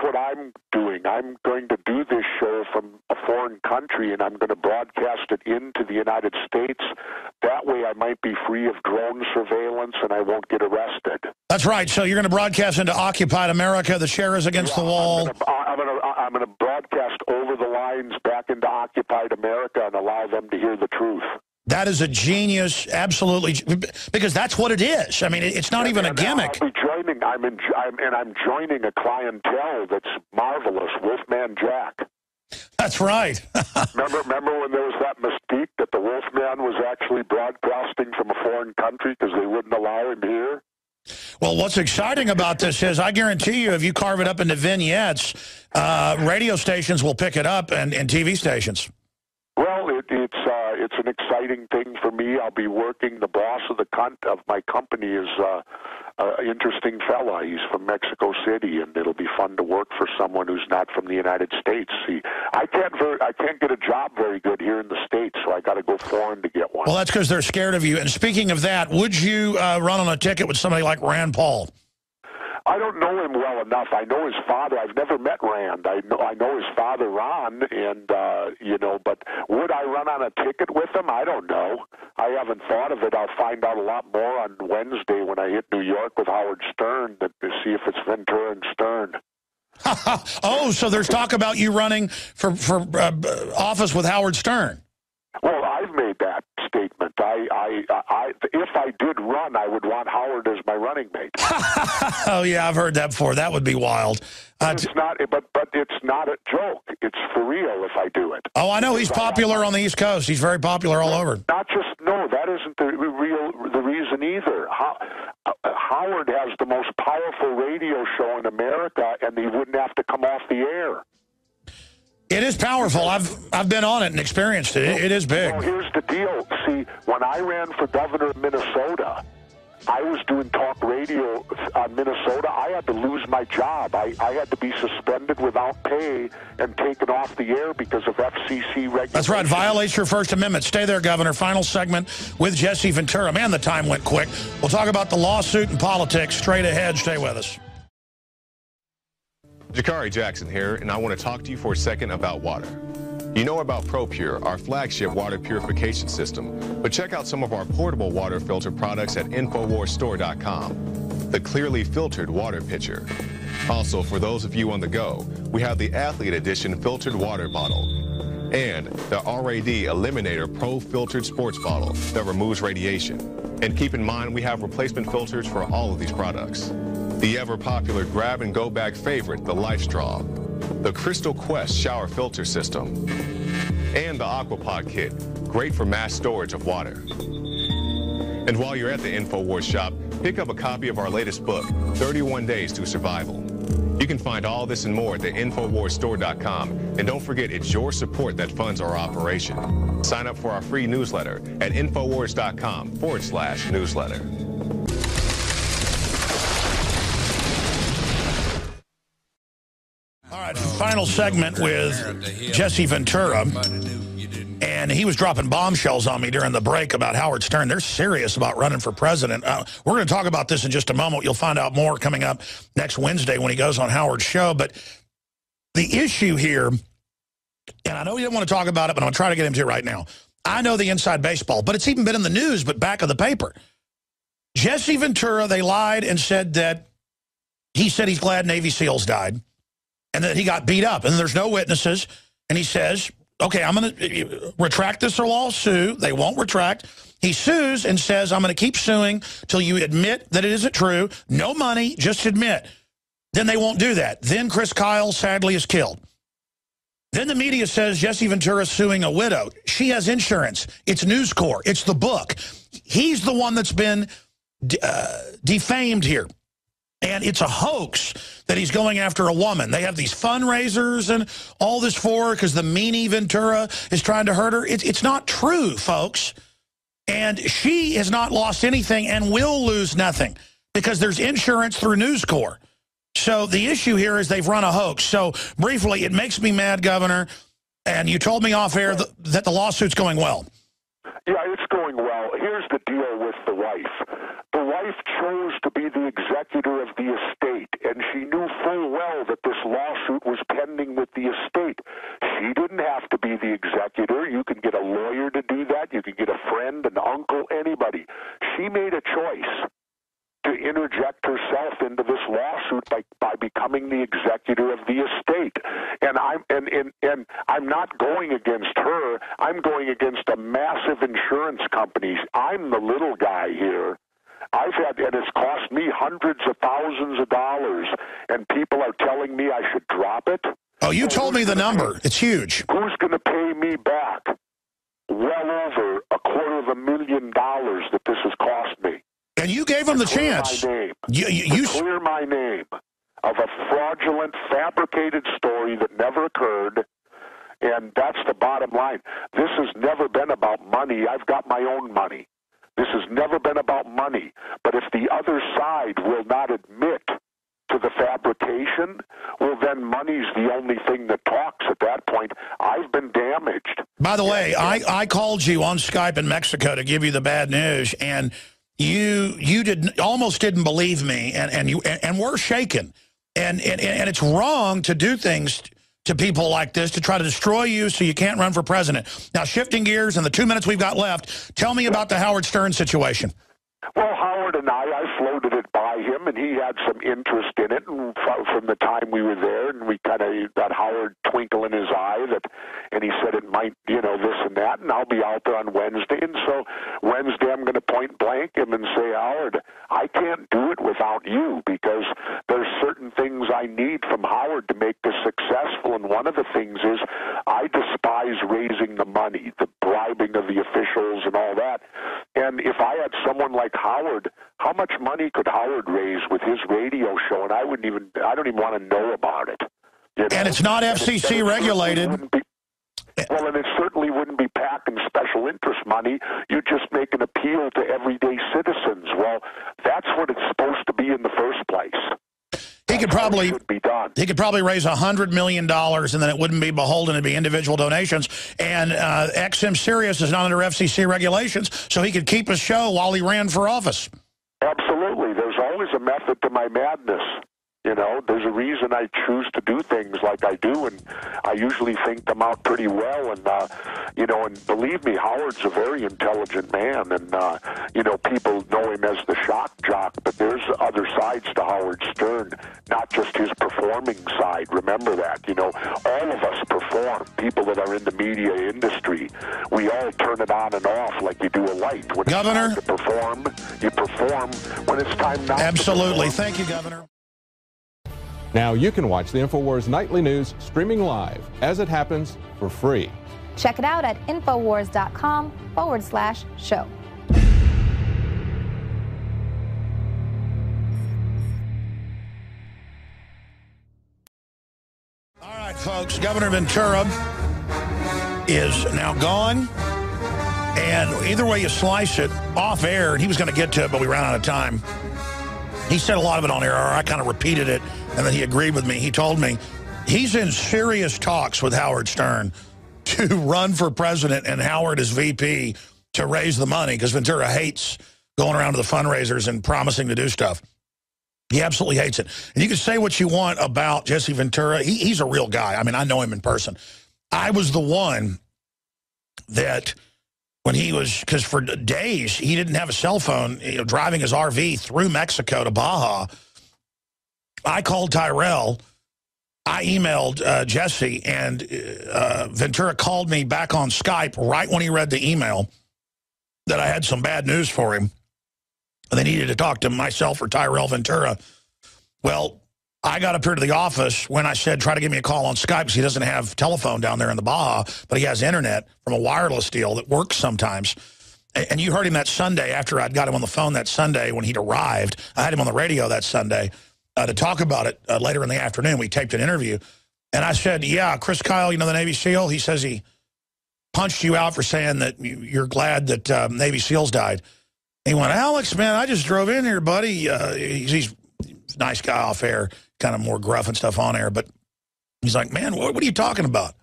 what I'm doing. I'm going to do this show from a foreign country, and I'm going to broadcast it into the United States. That way I might be free of drone surveillance, and I won't get arrested. That's right. So you're going to broadcast into occupied America. The chair is against the wall. I'm going to broadcast over the lines back into occupied America and allow them to hear the truth. That is a genius, absolutely, because that's what it is. I mean, it's not even a gimmick. I'll be joining. I'm joining a clientele that's marvelous. Wolfman Jack. That's right. remember when there was that mystique that the Wolfman was actually broadcasting from a foreign country because they wouldn't allow him here? Well, what's exciting about this is I guarantee you if you carve it up into vignettes, radio stations will pick it up and TV stations. Well, it's an exciting thing for me. I'll be working. The boss of my company is an interesting fella. He's from Mexico City, and it'll be fun to work for someone who's not from the United States. See, I can't get a job very good here in the States, so I got to go foreign to get one. Well, that's because they're scared of you. And speaking of that, would you run on a ticket with somebody like Rand Paul? I don't know him well enough. I know his father. I've never met Rand. I know his father, Ron, and but would I run on a ticket with him? I don't know. I haven't thought of it. I'll find out a lot more on Wednesday when I hit New York with Howard Stern to see if it's Ventura and Stern. Oh, so there's talk about you running for office with Howard Stern. Well, I've made that statement. If I did run, I would want Howard as my running mate. Oh yeah, I've heard that before. That would be wild. It's not, but it's not a joke. It's for real if I do it. Oh, I know he's popular on the East Coast. He's very popular all over. That isn't the reason either. Howard has the most powerful radio show in America, and he wouldn't have to come off the air. It is powerful. I've been on it and experienced it. It is big. Well, here's the deal. See, when I ran for governor of Minnesota, I was doing talk radio on Minnesota. I had to lose my job. I had to be suspended without pay and taken off the air because of FCC regulations. That's right. Violates your First Amendment. Stay there, Governor. Final segment with Jesse Ventura. Man, the time went quick. We'll talk about the lawsuit and politics straight ahead. Stay with us. Jakari Jackson here, and I want to talk to you for a second about water. You know about ProPure, our flagship water purification system, but check out some of our portable water filter products at InfoWarsStore.com. The clearly filtered water pitcher. Also, for those of you on the go, we have the Athlete Edition filtered water bottle and the RAD Eliminator Pro filtered sports bottle that removes radiation. And keep in mind, we have replacement filters for all of these products. The ever-popular grab-and-go bag favorite, the Life Straw, the Crystal Quest shower filter system, and the Aquapod kit, great for mass storage of water. And while you're at the InfoWars shop, pick up a copy of our latest book, 31 Days to Survival. You can find all this and more at the InfoWarsStore.com, and don't forget it's your support that funds our operation. Sign up for our free newsletter at InfoWars.com/newsletter. All right, final segment with Jesse Ventura, and he was dropping bombshells on me during the break about Howard Stern. They're serious about running for president. We're going to talk about this in just a moment. You'll find out more coming up next Wednesday when he goes on Howard's show. But the issue here, and I know he didn't want to talk about it, but I'm going to try to get him to right now. I know the inside baseball, but it's even been in the news, but back of the paper. Jesse Ventura, they lied and said that he said he's glad Navy SEALs died and that he got beat up and there's no witnesses. And he says, okay, I'm going to retract this or I'll sue. They won't retract. He sues and says, I'm going to keep suing till you admit that it isn't true. No money, just admit. Then they won't do that. Then Chris Kyle sadly is killed. Then the media says Jesse Ventura is suing a widow. She has insurance. It's News Corp. It's the book. He's the one that's been defamed here. And it's a hoax that he's going after a woman. They have these fundraisers and all this for her because the meanie Ventura is trying to hurt her. It's not true, folks. And she has not lost anything and will lose nothing because there's insurance through News Corp. So the issue here is they've run a hoax. So briefly, it makes me mad, Governor, and you told me off air that the lawsuit's going well. Yeah, it's going well. Here's the deal with the wife. The wife chose to be the executor of the estate, and she knew full well that this lawsuit was pending with the estate. She didn't have to be the executor. You can get a lawyer to do that. You can get a friend, an uncle, anybody. She made a choice to interject herself into this lawsuit by becoming the executor of the estate. And I'm not going against her. I'm going against a massive insurance company. I'm the little guy here. And it's cost me hundreds of thousands of dollars, and people are telling me I should drop it. Oh, you told me the number. It's huge. Who's going to pay me back? Well over $250,000 that this has cost me. And you gave him the chance. You clear my name of a fraudulent, fabricated story that never occurred, and that's the bottom line. This has never been about money. I've got my own money. This has never been about money. But if the other side will not admit to the fabrication, well, then money's the only thing that talks at that point. I've been damaged. By the way, I called you on Skype in Mexico to give you the bad news, and you almost didn't believe me, and we're shaken, and it's wrong to do things to people like this to try to destroy you so you can't run for president. Now, shifting gears in the 2 minutes we've got left, tell me about the Howard Stern situation. Well, Howard and I floated it by him, and he had some interest in it and from the time we were there, and we kind of got Howard twinkle in his eye, and he said it might, this and that, and I'll be out there on Wednesday. And so Wednesday I'm going to point blank him and say, Howard, I can't do it without you because there's certain things I need from Howard to make this successful, and one of the things is I despise raising the money, the bribing of the officials and all that. And if I had someone like Howard, how much money could Howard raise with his radio show? And I don't even want to know about it. And it's not FCC regulated. Well, and it certainly wouldn't be packing special interest money. You just make an appeal to everyday citizens. Well, that's what it's supposed to be in the first place. He could probably raise $100 million, and then it wouldn't be beholden to be individual donations. And XM Sirius is not under FCC regulations, so he could keep his show while he ran for office. Absolutely. There's always a method to my madness. There's a reason I choose to do things like I do, and I usually think them out pretty well. And, and believe me, Howard's a very intelligent man, and, people know him as the shock jock, but there's other sides to Howard Stern, not just his performing side. Remember that. All of us perform. People that are in the media industry, we all turn it on and off like you do a light. When Governor, it's time to perform, you perform. When it's time not absolutely. to perform. Thank you, Governor. Now you can watch the InfoWars Nightly News streaming live as it happens for free. Check it out at Infowars.com/show. All right, folks, Governor Ventura is now gone. And either way you slice it, off air, and he was going to get to it, but we ran out of time. He said a lot of it on air, or I kind of repeated it, and then he agreed with me. He told me he's in serious talks with Howard Stern to run for president and Howard as VP to raise the money, because Ventura hates going around to the fundraisers and promising to do stuff. He absolutely hates it. And you can say what you want about Jesse Ventura. He's a real guy. I mean, I know him in person. I was the one that when he was, because for days he didn't have a cell phone, driving his RV through Mexico to Baja. I called Tyrell, I emailed Jesse, and Ventura called me back on Skype right when he read the email that I had some bad news for him. And they needed to talk to myself or Tyrell Ventura. Well, I got up here to the office when I said, try to give me a call on Skype, because he doesn't have telephone down there in the Baja, but he has internet from a wireless deal that works sometimes. And you heard him that Sunday after I'd got him on the phone that Sunday when he'd arrived. I had him on the radio that Sunday to talk about it later in the afternoon. We taped an interview. And I said, yeah, Chris Kyle, the Navy SEAL, he says he punched you out for saying that you're glad that Navy SEALs died. And he went, Alex, man, I just drove in here, buddy. He's a nice guy off air, kind of more gruff and stuff on air. But he's like, man, what are you talking about?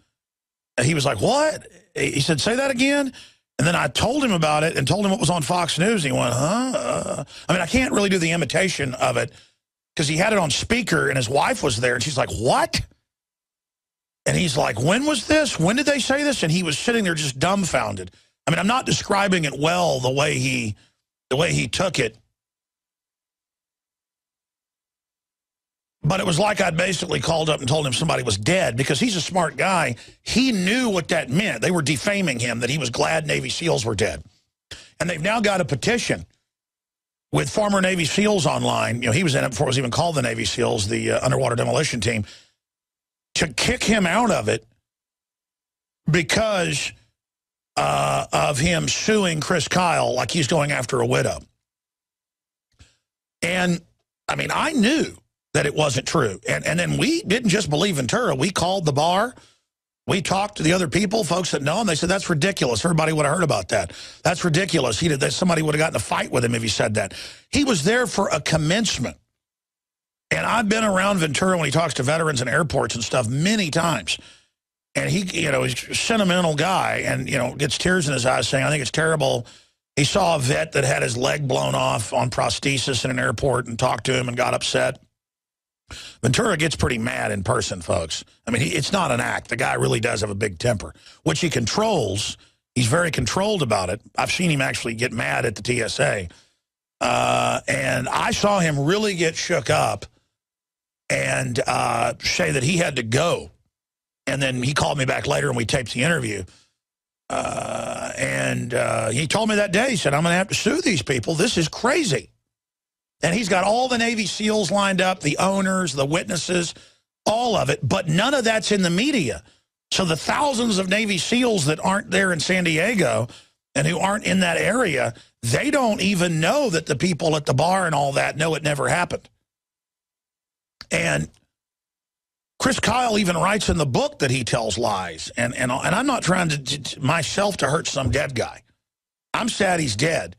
And he was like, what? He said, say that again. And then I told him about it and told him what was on Fox News. And he went, huh? I mean, I can't really do the imitation of it because he had it on speaker and his wife was there. And she's like, what? And he's like, when was this? When did they say this? And he was sitting there just dumbfounded. I mean, I'm not describing it well the way he took it. But it was like I'd basically called up and told him somebody was dead, because he's a smart guy. He knew what that meant. They were defaming him, that he was glad Navy SEALs were dead. And they've now got a petition with former Navy SEALs online. He was in it before it was even called the Navy SEALs, the underwater demolition team, to kick him out of it because of him suing Chris Kyle like he's going after a widow. And, I mean, I knew that it wasn't true. And then we didn't just believe Ventura. We called the bar. We talked to the other people, folks that know him. They said, that's ridiculous. Everybody would have heard about that. That's ridiculous. Somebody would have gotten a fight with him if he said that. He was there for a commencement. And I've been around Ventura when he talks to veterans in airports and stuff many times. And he, he's a sentimental guy and, gets tears in his eyes saying, I think it's terrible. He saw a vet that had his leg blown off on prosthesis in an airport and talked to him and got upset. Ventura gets pretty mad in person, folks. I mean, it's not an act. The guy really does have a big temper, which he controls. He's very controlled about it. I've seen him actually get mad at the TSA. And I saw him really get shook up and say that he had to go. And then he called me back later and we taped the interview. And he told me that day, he said, I'm going to have to sue these people. This is crazy. And he's got all the Navy SEALs lined up, the owners, the witnesses, all of it. But none of that's in the media. So the thousands of Navy SEALs that aren't there in San Diego and who aren't in that area, they don't even know that the people at the bar and all that know it never happened. And Chris Kyle even writes in the book that he tells lies. And I'm not trying to myself to hurt some dead guy. I'm sad he's dead.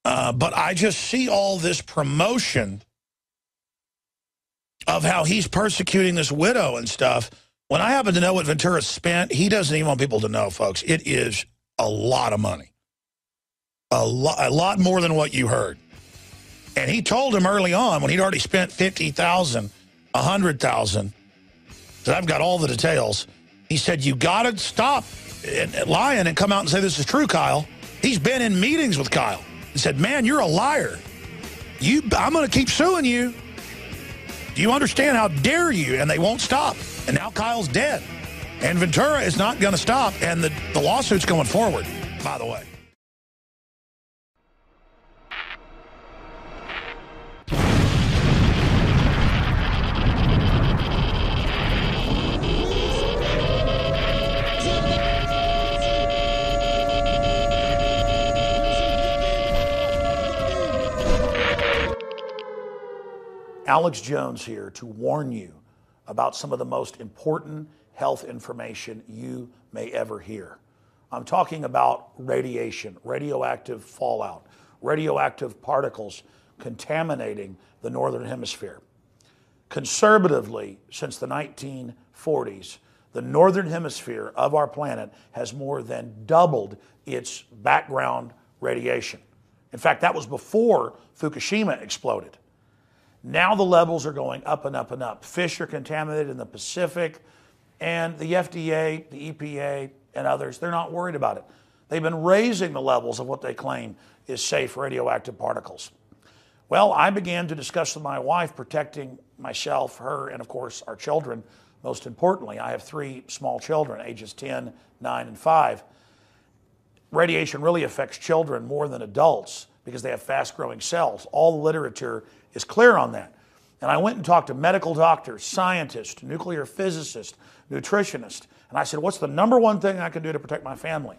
But I just see all this promotion of how he's persecuting this widow and stuff. When I happen to know what Ventura spent, he doesn't even want people to know, folks. It is a lot of money. A lot more than what you heard. And he told him early on when he'd already spent $50,000, $100,000, that I've got all the details. He said, you got to stop lying and come out and say this is true, Kyle. He's been in meetings with Kyle. He said, man, you're a liar. I'm going to keep suing you. Do you understand? How dare you? And they won't stop. And now Kyle's dead. And Ventura is not going to stop. And the lawsuit's going forward, by the way. Alex Jones here to warn you about some of the most important health information you may ever hear. I'm talking about radiation, radioactive fallout, radioactive particles contaminating the Northern Hemisphere. Conservatively, since the 1940s, the Northern Hemisphere of our planet has more than doubled its background radiation. In fact, that was before Fukushima exploded. Now the levels are going up and up and up. Fish are contaminated in the Pacific, and the FDA, the EPA, and others, they're not worried about it. They've been raising the levels of what they claim is safe radioactive particles. Well, I began to discuss with my wife protecting myself, her, and of course our children. Most importantly, I have 3 small children, ages 10, 9, and 5. Radiation really affects children more than adults because they have fast-growing cells. All the literature is clear on that. And I went and talked to medical doctors, scientists, nuclear physicists, nutritionists, and I said, what's the #1 thing I can do to protect my family?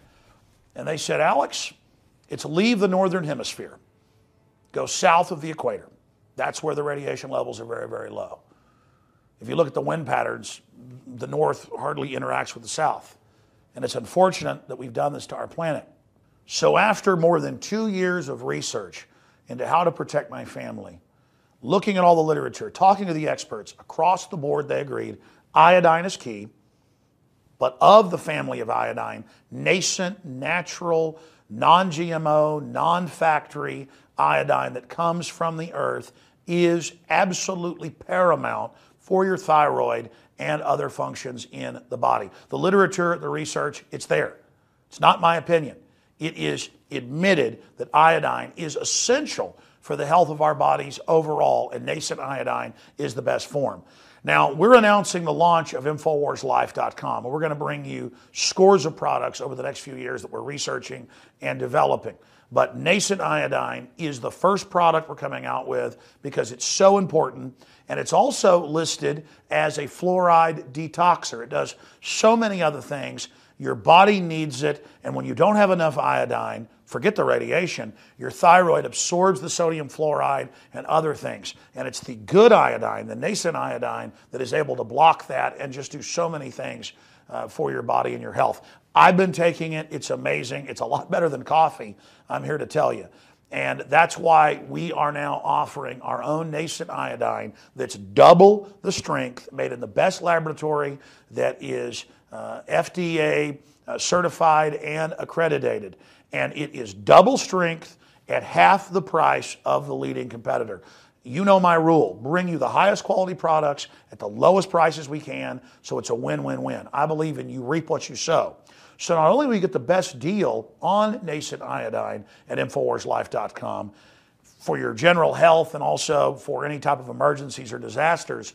And they said, Alex, it's leave the northern hemisphere. Go south of the equator. That's where the radiation levels are very, very low. If you look at the wind patterns, the north hardly interacts with the south. And it's unfortunate that we've done this to our planet. So after more than 2 years of research into how to protect my family, looking at all the literature, talking to the experts, across the board they agreed iodine is key, but of the family of iodine, nascent, natural, non-GMO, non-factory iodine that comes from the earth is absolutely paramount for your thyroid and other functions in the body. The literature, the research, it's there. It's not my opinion. It is admitted that iodine is essential for the health of our bodies overall, and nascent iodine is the best form. Now, we're announcing the launch of InfoWarsLife.com, and we're going to bring you scores of products over the next few years that we're researching and developing. But nascent iodine is the first product we're coming out with because it's so important, and it's also listed as a fluoride detoxer. It does so many other things. Your body needs it, and when you don't have enough iodine, forget the radiation, your thyroid absorbs the sodium fluoride and other things. And it's the good iodine, the nascent iodine, that is able to block that and just do so many things for your body and your health. I've been taking it. It's amazing. It's a lot better than coffee, I'm here to tell you. And that's why we are now offering our own nascent iodine that's double the strength, made in the best laboratory that is FDA certified and accredited. And it is double strength at half the price of the leading competitor. You know my rule, bring you the highest quality products at the lowest prices we can, so it's a win-win-win. I believe in you reap what you sow. So not only will you get the best deal on nascent iodine at InfoWarsLife.com for your general health and also for any type of emergencies or disasters,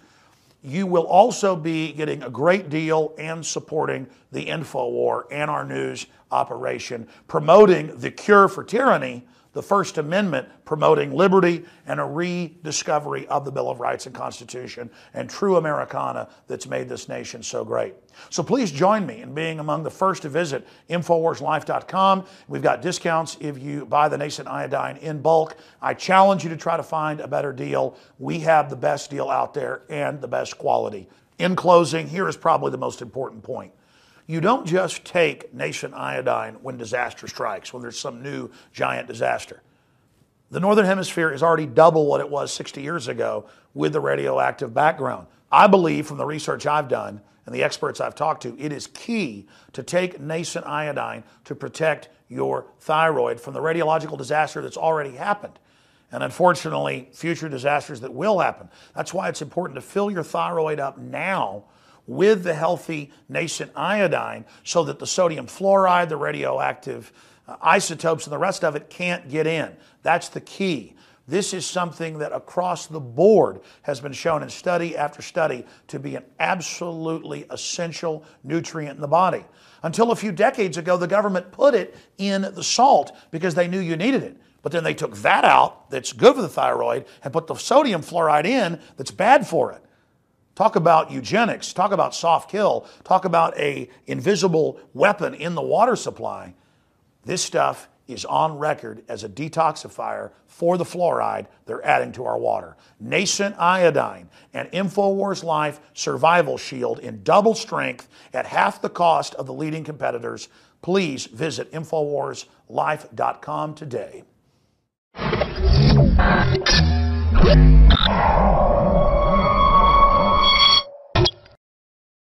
you will also be getting a great deal and supporting the InfoWar and our news operation, promoting the cure for tyranny, the First Amendment, promoting liberty and a rediscovery of the Bill of Rights and Constitution and true Americana that's made this nation so great. So please join me in being among the first to visit InfoWarsLife.com. We've got discounts if you buy the nascent iodine in bulk. I challenge you to try to find a better deal. We have the best deal out there and the best quality. In closing, here is probably the most important point. You don't just take nascent iodine when disaster strikes, when there's some new giant disaster. The Northern Hemisphere is already double what it was 60 years ago with the radioactive background. I believe from the research I've done and the experts I've talked to, it is key to take nascent iodine to protect your thyroid from the radiological disaster that's already happened. And unfortunately, future disasters that will happen. That's why it's important to fill your thyroid up now with the healthy nascent iodine so that the sodium fluoride, the radioactive isotopes, and the rest of it can't get in. That's the key. This is something that across the board has been shown in study after study to be an absolutely essential nutrient in the body. Until a few decades ago, the government put it in the salt because they knew you needed it. But then they took that out, that's good for the thyroid, and put the sodium fluoride in that's bad for it. Talk about eugenics, talk about soft kill, talk about an invisible weapon in the water supply. This stuff is on record as a detoxifier for the fluoride they're adding to our water. Nascent iodine and InfoWars Life Survival Shield in double strength at half the cost of the leading competitors. Please visit InfoWarsLife.com today.